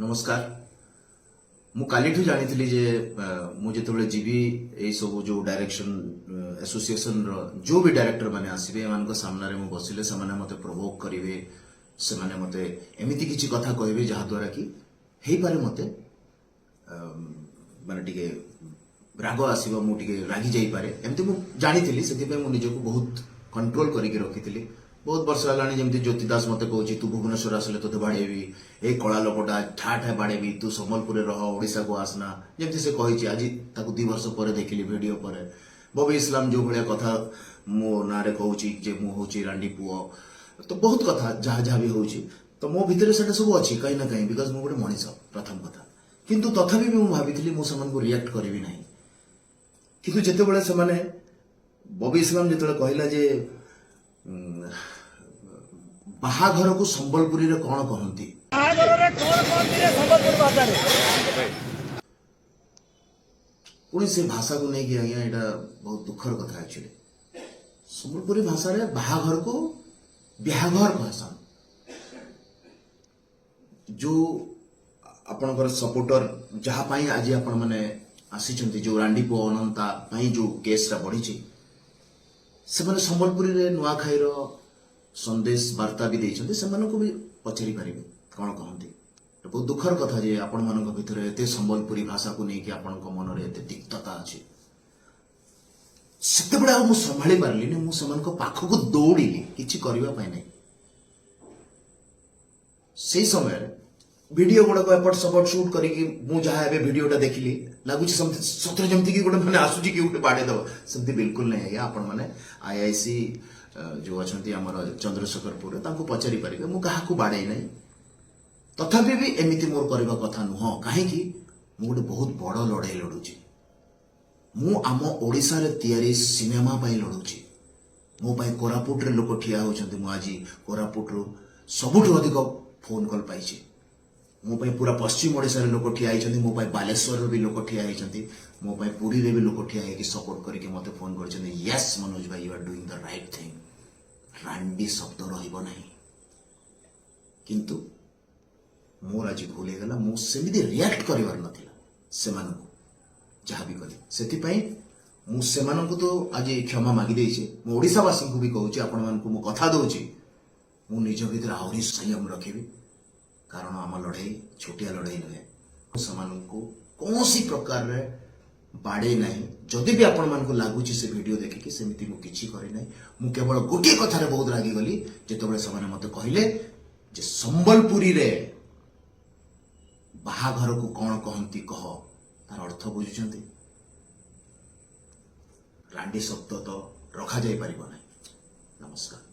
नमस्कार मु कालीठू जानी जे मु जिते जीवी ये सब जो डायरेक्शन एसोसिएशन जो भी डायरेक्टर माने आसबे एमान सामने मु बसिले से मते प्रोवोक करेंगे से मते एमती किसी कथा कहबे जहा द्वारा कि हेई पारे मते माने टिके राग आसीबो मु टिके रागी जाई पारे एमती मु जानी से मु निजको बहुत कंट्रोल करके रखी बहुत वर्ष है जमी ज्योति दास मत कौच तू भुवनेश्वर आसले तो बाड़ेबी ए कला लोकटा ठा ठा बाड़ेबी तू सम्बलपुर रह ओडिशा को आसना जमी से कही आज 2 वर्ष पर देखिली वीडियो पर बबी इस्लाम जो भाया कथा मो ना कहूँ जे मु हूँ रांडी पुओ तो बहुत कथा जहाँ जहाँ भी हूँ तो मो भितर से सब अच्छी कहीं ना कहीं बिकज मु गोटे मनीष प्रथम कथा किंतु तथापि भी मुझे भाई मुझे रिएक्ट करी ना कि जिते से बबी इस्लाम जो कहला जे बाहाघर को संबलपुरी रे कौन कहती पुणी से भाषा को नहीं आज्ञा यहाँ बहुत दुखर कथा एक्चुअली संबलपुरी भाषा रे बाहाघर को ब्याहघर कहसन जो आपनकर सपोर्टर जहाँ पाई आज आपण माने आसी जो रांडी पो अनंता पाई जो केस रा बढ़ी से माने संबलपुरी रे नुआखाईर संदेश वार्ता भी देइछन्ते सेमानको भी पचारि पारिबे कोन कहंती बहुत दुखर कथा जे आपण मानक भितर एते संबलपुरी भाषा को नेकी आपण मन रे एते तिक्तता अछि सेते बडा मु संभाळी पारली ने मु सेमानको पाखो को दौड़िली किछि करिवा पाइ नै सेही समय वीडियो गुड़ा को एपट सपट शूट करके मु जहाँ एबे वीडियोटा देखिली लगुच सतर जमती कि गोटे मैंने आसूची कि गोटे बाड़े दब सेमती बिल्कुल नहीं आज्ञा आपण मैंने आईआईसी जो अच्छा आम चंद्रशेखरपुर तांको पचारि पारे मु क्या बाड़े ना तथापि भी एमती मोर करवा कथा नुह कहीं मु गोटे बहुत बड़ लड़ाई लड़ुची मु आम ओडिशा रे तैयारी सिनेमा पाई लड़ुची मो पाई कोरापुट रे लोक ठिया होचंती मु आज कोरापुट रु सबुठु अधिक फोन कॉल पाइछि मो पाई पूरा पश्चिम ओडिशा रे लोक ठिया होइछंती मो पाई बालेश्वर रे भी लोक ठिया होइछंती मो पाई पुरी रे भी लोक ठिया होइकि सपोर्ट करके मते फोन करछंती यस मनोज भाई you are doing the right thing रांडी शब्द रहिबो नाही किंतु मोर आज भूल गला मु सेमिति रिएक्ट करिवार नथिला सेमानको जहाँ भी कले सेति पई मु सेमानको तो आज क्षमा मागी देइछे मु ओडिशावासी को भी कहूची आपण मानको मु कथा दउची मु निज भीतर आहुरी संयम रखिबी कारण आम लड़ाई छोटिया लड़ाई नुहे सेमानको कौनसी प्रकार रे बाड़े नहीं जदि भी आपण मानको लागुची से वीडियो देखिकी सेमिति मु किछि करि नै मु केवल गोटे कथा रे बहुत रागी गली जेतबेले समाने मते कहिले जे संबलपुरी रे बाहाघर को कौन कहती कह तार अर्थ बुझुचंती रांडी शब्द तो रखा जाई परिबो नै नमस्कार।